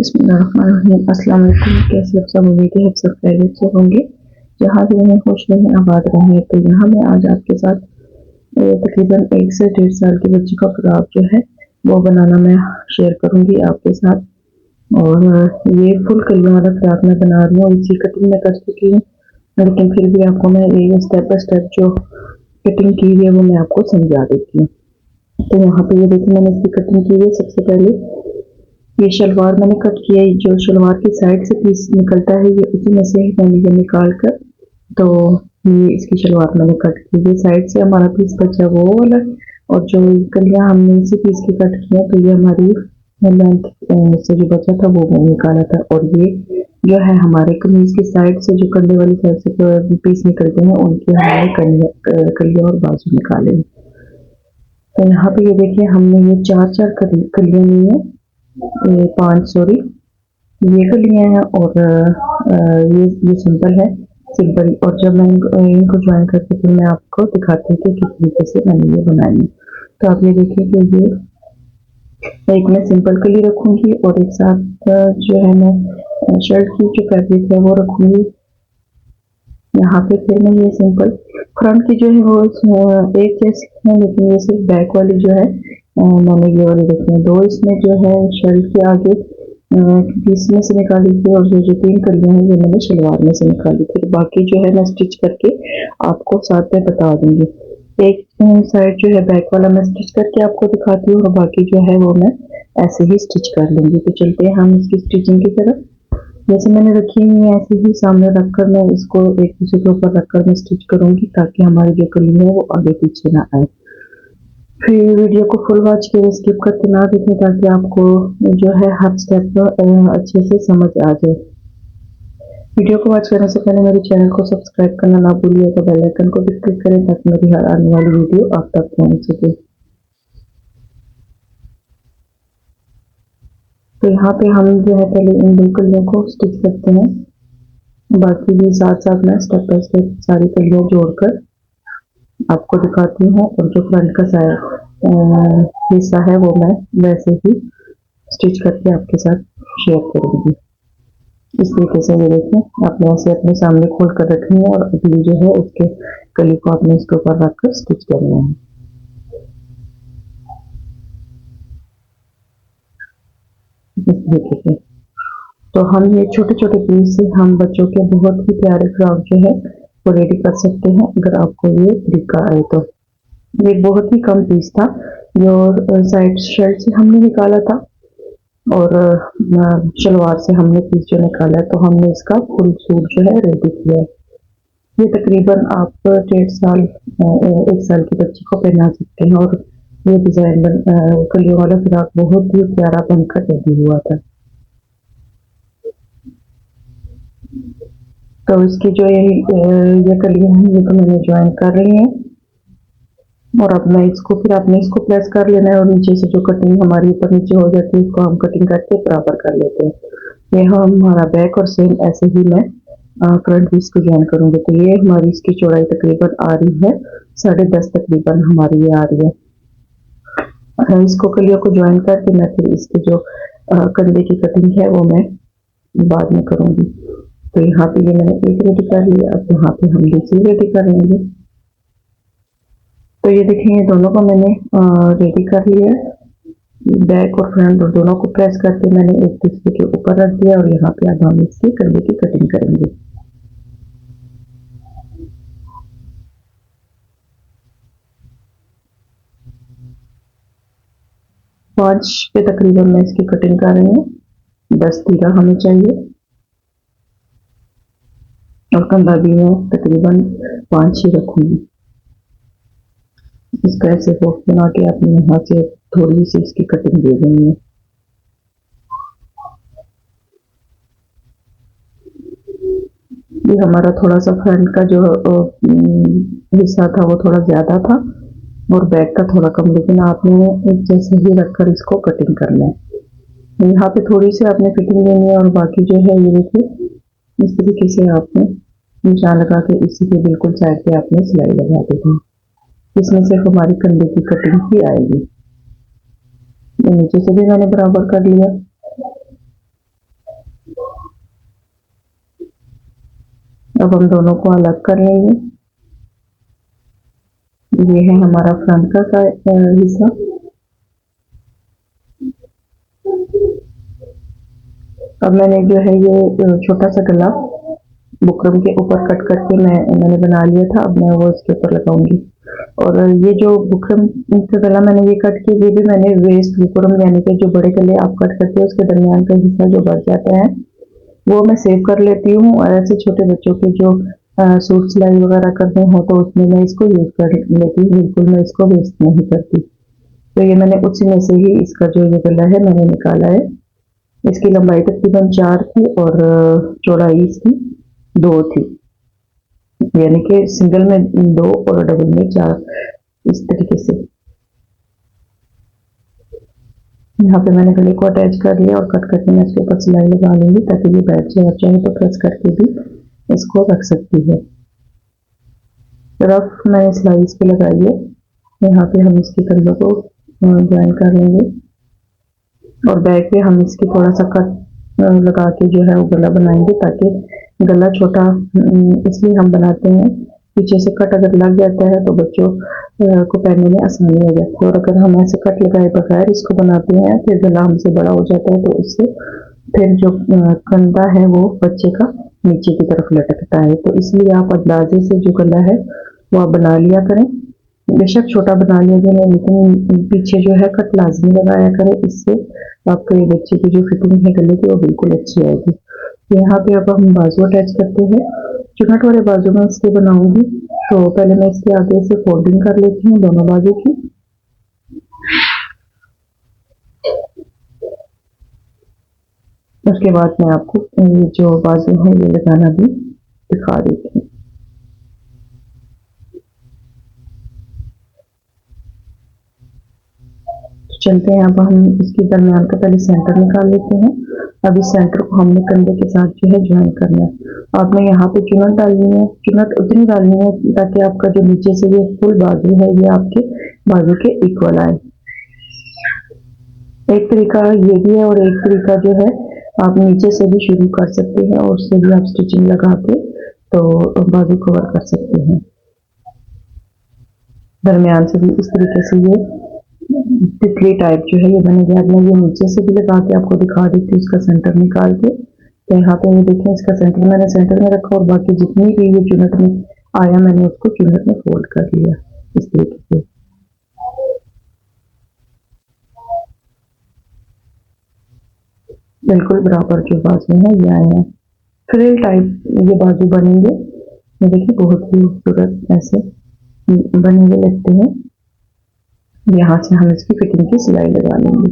बिस्मिल्लाहिर्रहमानिर्रहीम। अस्सलाम वालेकुम। कैसे आप सब? उम्मीद है आप सब खैरियत से होंगे। जहाँ भी रहें खुश रहें आबाद रहें। तो यहाँ मैं आज आपके साथ तकरीबन 1 से 1.5 साल की बच्ची का फ्रॉक जो है वो बनाना मैं शेयर करूँगी आपके साथ। और ये फुल कलियों वाला फ्रॉक मैं बना रही हूँ। इसी कटिंग में कर चुकी हूँ, लेकिन फिर भी आपको मैं ये स्टेप बाय स्टेप जो कटिंग की है वो मैं आपको समझा देती हूँ। तो यहाँ पे ये देखिए मैंने इसकी कटिंग की है। सबसे पहले ये शलवार मैंने कट किया है। जो शलवार की साइड से पीस निकलता है ये उसी में से मैंने ये निकाल कर, तो ये इसकी शलवार मैंने कट की। ये साइड से हमारा पीस बचा वो वाला, और जो कलियां हमने इसी पीस की कट की है, तो ये हमारी लेंथ से जो बचा था वो मैंने निकाला था। और ये जो है हमारे कमीज की साइड से जो कंधे वाली साइड से पीस निकलते हैं उनके हमने कलियां और बाजू निकाले। तो यहाँ पे ये देखिए हमने ये चार कलियां ली है, 5 सॉरी, ये कलियां हैं। और ये सिंपल है, सिंपल। और जब मैं इनको ज्वाइन करके फिर मैं आपको दिखाती हूँ कि किस तरीके से मैंने ये बनाई है। तो आप ये देखिए कि ये एक मैं सिंपल कली रखूंगी और एक साथ जो है मैं शर्ट की जो फैब्रिक है वो रखूंगी। यहाँ पे फिर मैं ये सिंपल फ्रंट की जो है वो एक जैसी है, लेकिन ये सिर्फ बैक वाली जो है मैंने ये वाली रखी है। 2 इसमें जो है शर्ट के आगे पीस में से निकाली थी, और जो 3 कलियां हैं ये मैंने शलवार में से निकाली थी। बाकी जो है मैं स्टिच करके आपको साथ में बता दूंगी। एक साइड जो है बैक वाला मैं स्टिच करके आपको दिखाती हूँ, और बाकी जो है वो मैं ऐसे ही स्टिच कर लूंगी। तो चलते हैं हम इसकी स्टिचिंग की तरफ। जैसे मैंने रखी हुई है ऐसे ही सामने रखकर मैं इसको एक दूसरे के ऊपर रखकर मैं स्टिच करूंगी, ताकि हमारी जो कली है वो आगे पीछे ना आए। फिर वीडियो को फुल वॉच करें, स्किप करके ना देखें, ताकि आपको जो है हर स्टेप अच्छे से समझ आ जाए। वीडियो को वॉच करने से पहले मेरे चैनल को सब्सक्राइब करना ना भूलिएगा। बेल आइकन को भी क्लिक करें ताकि मेरी हर आने वाली वीडियो आप तक पहुंच सके। तो यहाँ पे हम जो है पहले इन 2 कलियों को स्टिच करते हैं, बाकी भी साथ साथ मैं स्टेप बाय स्टेप सारी कलियां जोड़कर आपको दिखाती हूँ। और जो फ्रंट का हिस्सा है वो मैं वैसे ही स्टिच करके आपके साथ शेयर करूंगी। इस तरीके से ये देखें आपने ऐसे अपने सामने खोल कर रखनी है, और अगली जो है उसके कली को आपने इसके ऊपर रखकर स्टिच करना है। इस तरीके से तो हम ये छोटे छोटे पीस से हम बच्चों के बहुत ही प्यारे फ्रॉक जो है वो रेडी कर सकते हैं, अगर आपको ये तरीका आए तो। ये बहुत ही कम पीस था जो साइड शर्ट से हमने निकाला था, और शलवार से हमने पीस जो निकाला है, तो हमने इसका फुल सूट जो है रेडी किया है। ये तकरीबन आप 1.5 साल 1 साल की बच्ची को पहना सकते हैं। और ये डिजाइन कलियों वाला फ्रॉक बहुत ही प्यारा बनकर रेडी हुआ था। तो इसकी जो ये कलियां हैं ये तो मैंने ज्वाइन कर ली है, और अब मैं इसको फिर आपने इसको प्रेस कर लेना है, और नीचे से जो कटिंग हमारी ऊपर नीचे हो जाती है इसको हम कटिंग करके बराबर कर लेते हैं। ये हमारा बैक, और सेम ऐसे ही मैं फ्रंट पीस को ज्वाइन करूंगी। तो ये हमारी इसकी चौड़ाई तकरीबन आ रही है 10.5 तकरीबन हमारी ये आ रही है। इसको कलियों को ज्वाइन करके मैं फिर इसके जो कंधे की कटिंग है वो मैं बाद में करूंगी। तो यहाँ पे ये मैंने एक रेडी कर लिया, अब यहाँ पे हम दूसरी रेडी करेंगे। तो ये देखें ये दोनों को मैंने रेडी कर लिया, बैक और फ्रंट और दोनों को प्रेस करके मैंने एक दूसरे के ऊपर रख दिया, और यहाँ पे अब हम इसकी कंधे की कटिंग करेंगे। पांच पे तकरीबन मैं इसकी कटिंग कर रही हूँ। 10 तीरा हमें चाहिए, और कंधा भी मैं तकरीबन 5 ही रखूंगी। इसका ऐसे बॉक्स बना के अपने यहाँ से थोड़ी सी इसकी कटिंग दे देनी है। ये हमारा थोड़ा सा फ्रंट का जो हिस्सा था वो थोड़ा ज्यादा था, और बैक का थोड़ा कम, लेकिन आपने एक जैसे ही रखकर इसको कटिंग करना है। यहाँ पे थोड़ी सी आपने फिटिंग देनी है, और बाकी जो है ये देखिए इस तरीके से आपने निशान लगा के इसी के बिल्कुल साइड पे आपने सिलाई लगा देनी। इसमें सिर्फ हमारी कंधे की कटिंग ही आएगी। नीचे से भी मैंने बराबर कर लिया, अब हम दोनों को अलग कर लेंगे। ये है हमारा फ्रंट का हिस्सा। अब मैंने जो है ये छोटा सा गला बुकरम के ऊपर कट करके मैंने बना लिया था। अब मैं वो इसके ऊपर लगाऊंगी। और ये जो बुकरम का गला मैंने ये कट किया, ये भी मैंने वेस्ट बुकरम यानी कि जो बड़े गले आप कट करते हैं उसके दरमियान का हिस्सा जो बच जाता है वो मैं सेव कर लेती हूँ। और ऐसे छोटे बच्चों के जो सूट सिलाई वगैरह करने हो तो उसमें मैं इसको यूज कर लेती हूँ। बिल्कुल मैं इसको वेस्ट नहीं करती। तो ये मैंने उसी में से ही इसका जो ये गला है मैंने निकाला है। इसकी लंबाई तकरीबन 4 थी और चौड़ाई इसकी 2 थी, यानी कि सिंगल में 2 और डबल में 4, इस तरीके से। यहाँ पे मैंने गले को अटैच कर लिया और कट करके मैं इसके ऊपर सिलाई लगा लूंगी ताकि ये बैठ जाए। चाहे तो प्रेस करके भी इसको रख सकती है। रफ मैंने सिलाई इस पे लगाई है। यहाँ पे हम इसके कंधों को ज्वाइन कर लेंगे और बैक पे हम इसकी थोड़ा सा कट लगा के जो है वो गला बनाएंगे, ताकि गला छोटा इसलिए हम बनाते हैं, पीछे से कट अगर लग जाता है तो बच्चों को पहनने में आसानी हो जाती है। और अगर हम ऐसे कट लगाए बगैर इसको बनाते हैं फिर गला हमसे बड़ा हो जाता है, तो इससे फिर जो कंधा है वो बच्चे का नीचे की तरफ लटकता है। तो इसलिए आप अंदाजे से जो गला है वो आप बना लिया करें। बेशक छोटा बना लिया जाए लेकिन पीछे जो है कट लाजमी लगाया करें, इससे आपको ये बच्चे की जो फिटिंग है गले की वो बिल्कुल अच्छी आएगी। यहाँ पे अब हम बाजू अटैच करते हैं। चुनट वाले बाजू में इसके बनाऊंगी, तो पहले मैं इसके आगे से फोल्डिंग कर लेती हूँ दोनों बाजू की। उसके बाद मैं आपको ये जो बाजू है ये लगाना भी दिखा देती हूँ। चलते हैं, अब हम इसके दरमियान का पहले सेंटर निकाल लेते हैं। अब इस सेंटर को हमने कंधे के साथ जो है ज्वाइन करना है। आपने यहाँ पे चुनट डालनी है, चुनट उतनी डालनी है ताकि आपका जो नीचे से ये फुल बाजू है ये आपके बाजू के इक्वल आए। एक तरीका ये भी है और एक तरीका जो है आप नीचे से भी शुरू कर सकते हैं और उससे भी आप स्टिचिंग लगा के तो बाजू कवर कर सकते हैं। दरमियान से भी इस तरीके से ये तितली टाइप जो है ये बनेगा। अब मैं ये नीचे से भी लगा के आपको दिखा देती हूँ इसका सेंटर निकाल के। तो यहाँ पे ये देखें इसका सेंटर मैंने सेंटर में रखा और बाकी जितनी भी ये चुनट में आया मैंने उसको चुनट में फोल्ड कर लिया इस तरीके से। बिल्कुल बराबर जो बाजू है ये आए हैं, फ्रिल टाइप ये बाजू बनेंगे। ये देखिए बहुत ही खूबसूरत ऐसे बने हुए लगते हैं। यहाँ से हम इसकी फिटिंग की सिलाई लगा लेंगे।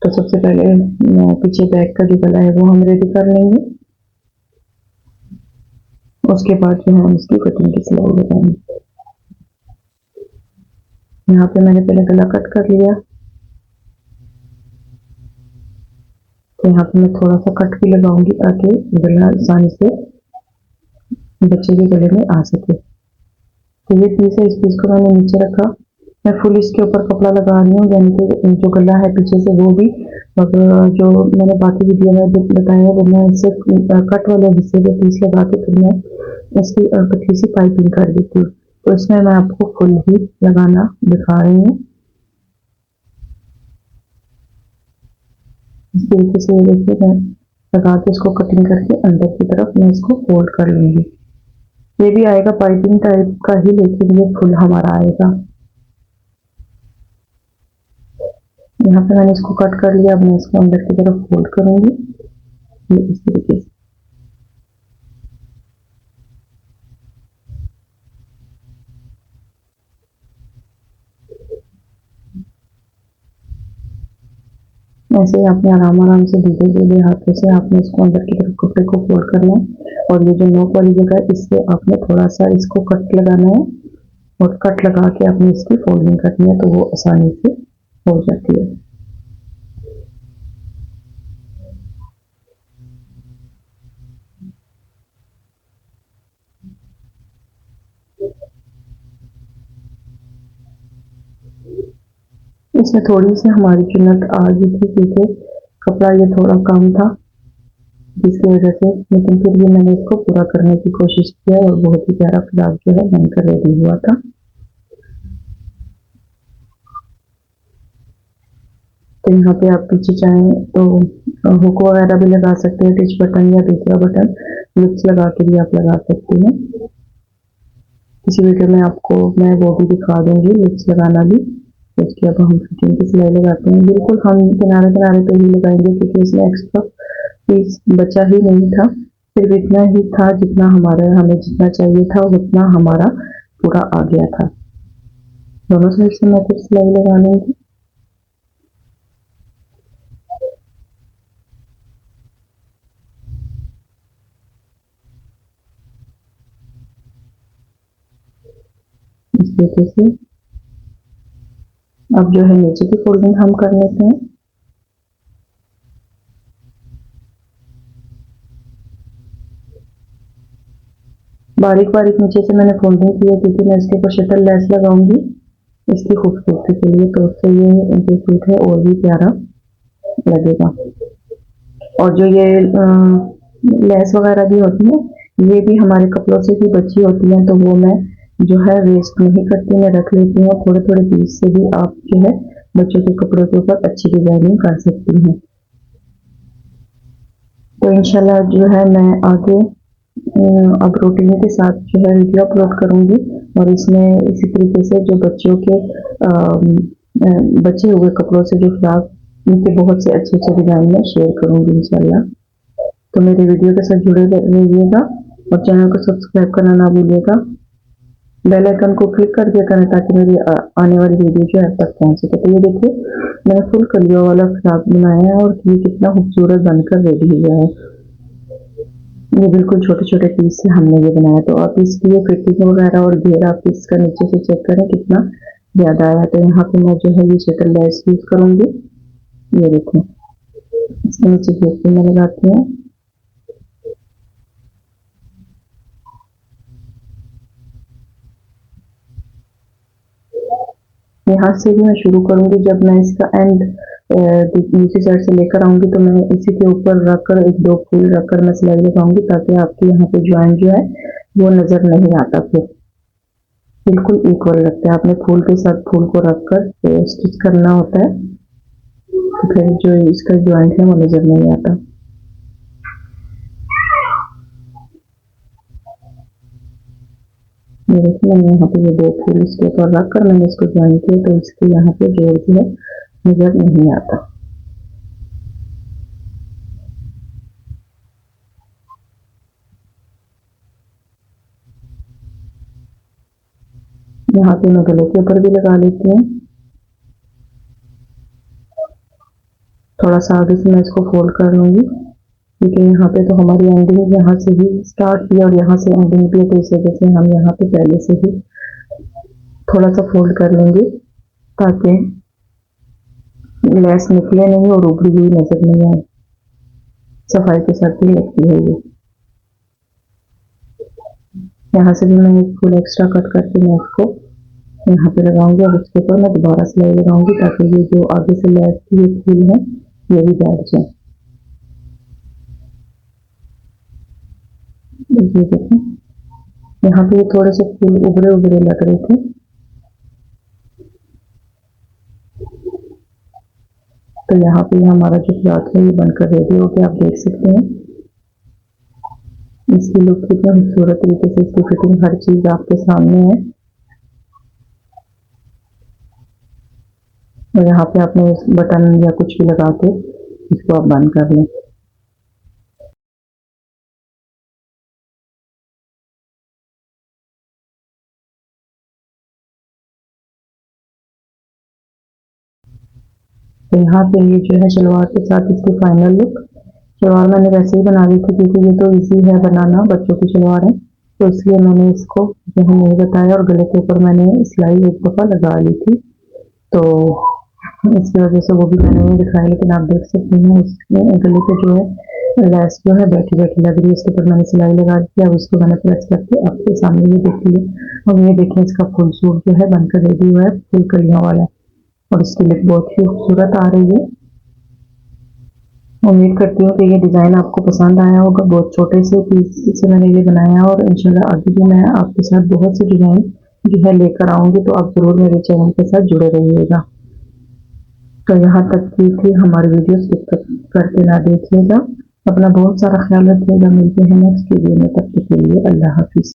तो सबसे पहले पीछे बैक का जो गला है वो हम रेडी कर लेंगे। उसके बाद जो है हम इसकी फिटिंग की सिलाई लगाएंगे। यहाँ पे मैंने पहले गला कट कर लिया, तो यहाँ पे मैं थोड़ा सा कट भी लगाऊंगी ताकि गला आसानी से बच्चे के गले में आ सके। तो ये पीस है, इस पीस को मैंने नीचे रखा। मैं फुल इसके ऊपर कपड़ा लगा रही हूँ, यानी कि जो गला है पीछे से वो भी, और जो मैंने बाकी वीडियो में बताया है वो मैं सिर्फ कट वाले हिस्से पे पीस लगा के फिर मैं इसकी पतली सी पाइपिंग कर देती हूँ। तो इसमें मैं आपको फुल ही लगाना दिखा रही हूँ। इस तरीके से देखिए मैं लगा के इसको कटिंग करके अंदर की तरफ मैं इसको फोल्ड कर लूंगी। ये भी आएगा पाइपिंग टाइप का ही, लेकिन ये फुल हमारा आएगा। यहाँ पे मैंने इसको कट कर लिया, अब मैं इसको अंदर की तरफ फोल्ड करूंगी ये इस तरीके से। ऐसे ही आपने आराम आराम से धीरे धीरे हाथों से आपने इसको अंदर की तरफ कपड़े को फोल्ड करना है। और ये जो नोक वाली जगह है इससे आपने थोड़ा सा इसको कट लगाना है और कट लगा के आपने इसकी फोल्डिंग करनी है, तो वो आसानी से हो जाती है। इसमें थोड़ी सी हमारी चुनट आ गई थी क्योंकि कपड़ा ये थोड़ा कम था, जिसकी वजह से, लेकिन फिर भी मैंने इसको पूरा करने की कोशिश किया और बहुत ही प्यारा फ्रॉक जो है बनकर रेडी हुआ था। तो यहाँ पे आप पीछे चाहें तो हुक वगैरह भी लगा सकते हैं, टिच बटन या दूसरा बटन लिप्स लगा के भी आप लगा सकते हैं। इसी वीडियो में आपको मैं वो भी दिखा दूंगी, लिप्स लगाना भी। उसके अब हम फिटिंग की सिलाई लगाते हैं। बिल्कुल हम किनारे किनारे पे ही लगाएंगे क्योंकि इसमें एक्स्ट्रा पीस बचा ही नहीं था, सिर्फ इतना ही था जितना हमें जितना चाहिए था उतना हमारा पूरा आ गया था। दोनों साइड से मैं फिर सिलाई लगा लूंगी। इस तरीके से अब जो है नीचे की फोल्डिंग हम कर लेते हैं। बारीक बारीक नीचे से मैंने फोल्डिंग की है क्योंकि मैं इसके ऊपर शटल लेस लगाऊंगी इसकी खूबसूरती के लिए, तो उससे ये जो सूट है और भी प्यारा लगेगा। और जो ये लेस वगैरह भी होती है, ये भी हमारे कपड़ों से ही बची होती है, तो वो मैं जो है वेस्ट नहीं करती, मैं रख लेती हूँ। थोड़े थोड़े पीस से भी आप जो है बच्चों के कपड़ों के ऊपर अच्छी डिजाइनिंग कर सकती हैं। तो इंशाल्लाह जो है मैं आगे अब रूटीन के साथ जो है वीडियो अपलोड करूंगी और इसमें इसी तरीके से जो बच्चों के बचे हुए कपड़ों से जो फ्रॉक, उनके बहुत से अच्छे अच्छे डिजाइन में शेयर करूंगी इंशाल्लाह। तो मेरे वीडियो के साथ जुड़े रहिएगा और चैनल को सब्सक्राइब करना ना भूलिएगा। बेल आइकन को क्लिक कर दिया करें ताकि मेरी आने वाली वीडियो जो है आप तक पहुंच सके। तो ये देखिए मैंने फुल कलियों वाला फ्रॉक बनाया है और ये कितना खूबसूरत बनकर रेडी हुआ है। ये बिल्कुल छोटे छोटे पीस से हमने ये बनाया। तो आप इसकी ये फिटिंग वगैरह और घेर आप इसका नीचे से चेक करें कितना ज्यादा आया। तो यहाँ पे मैं जो है ये शटल लेस यूज करूंगी। ये देखें इसके नीचे घेर पे मैं लगाती हूँ। यहाँ से भी मैं शुरू करूंगी, जब मैं इसका एंड दूसरी साइड से लेकर आऊंगी तो मैं इसी के ऊपर रखकर एक दो फूल रखकर मैं सिलाई लगाऊंगी ताकि आपके यहाँ पे ज्वाइंट जो है वो नजर नहीं आता। फिर बिल्कुल इक्वल लगता है, आपने फूल के साथ फूल को रखकर स्टिच करना होता है तो फिर जो इसका ज्वाइंट है वो नजर नहीं आता। ये देखिए मैंने यहाँ पे ये दो फूल इसके ऊपर रखकर मैंने इसको ज्वाइन किया तो इसके यहाँ पे जोड़ जो है नजर नहीं आता। यहाँ पे मैं गले के ऊपर भी लगा लेती हूँ। थोड़ा सा आगे से मैं इसको फोल्ड कर लूंगी क्योंकि यहाँ पे तो हमारी एंडिंग यहाँ से ही स्टार्ट की और यहाँ से एंडिंग भी है, तो इस वजह से हम यहाँ पे पहले से ही थोड़ा सा फोल्ड कर लेंगे ताकि लेस निकले नहीं और उभरी हुई नजर नहीं आए। सफाई के साथ भी लगती है ये। यहाँ से भी मैं एक फूल एक्स्ट्रा कट करके मैं इसको यहाँ पे लगाऊंगी और उसके ऊपर मैं दोबारा सिलाई लगाऊंगी ताकि ये जो आगे से लेस की ये फूल है ये भी बैठ जाए। ये देखें यहाँ पे थोड़े से फूल उभरे उभरे लग रहे थे, तो यहाँ पे हमारा जो क्लॉथ है ये बनकर रेडी हो गया। आप देख सकते हैं इसकी लुक कितनी खूबसूरत तरीके से, इसकी फिटिंग हर चीज आपके सामने है। और यहाँ पे आपने बटन या कुछ भी लगा के इसको आप बंद कर लें। तो यहाँ पे ये जो है शलवार के साथ इसकी फाइनल लुक। शलवार मैंने वैसे ही बना ली थी क्योंकि ये तो इजी है बनाना, बच्चों की शलवार है तो इसलिए मैंने इसको यहाँ नहीं बताया और गले के ऊपर मैंने सिलाई एक दफ़ा लगा ली थी तो इसकी वजह से वो भी मैंने नहीं दिखाया। लेकिन आप देख सकते हैं उसमें गले पे जो है लेस जो है बैठी बैठी लग रही है, इसके ऊपर मैंने सिलाई लगा दी। अब उसको मैंने प्रेस करके आपके सामने ये देखिए, अब ये देखिए इसका फुल सूट जो है बनकर रेडी हुआ है, फुल कलियों वाला और इसकी लुक बहुत ही खूबसूरत आ रही है। उम्मीद करती हूँ कि ये डिज़ाइन आपको पसंद आया होगा। बहुत छोटे से पीस से मैंने ये बनाया और इंशाल्लाह आगे भी मैं आपके साथ बहुत से डिज़ाइन जो है लेकर आऊँगी, तो आप ज़रूर मेरे चैनल के साथ जुड़े रहिएगा। तो यहाँ तक की थी हमारी वीडियो, स्किप करके ना देखिएगा। अपना बहुत सारा ख्याल रखिएगा। मिलते हैं नेक्स्ट वीडियो में, तब तक के लिए अल्लाह हाफिज़।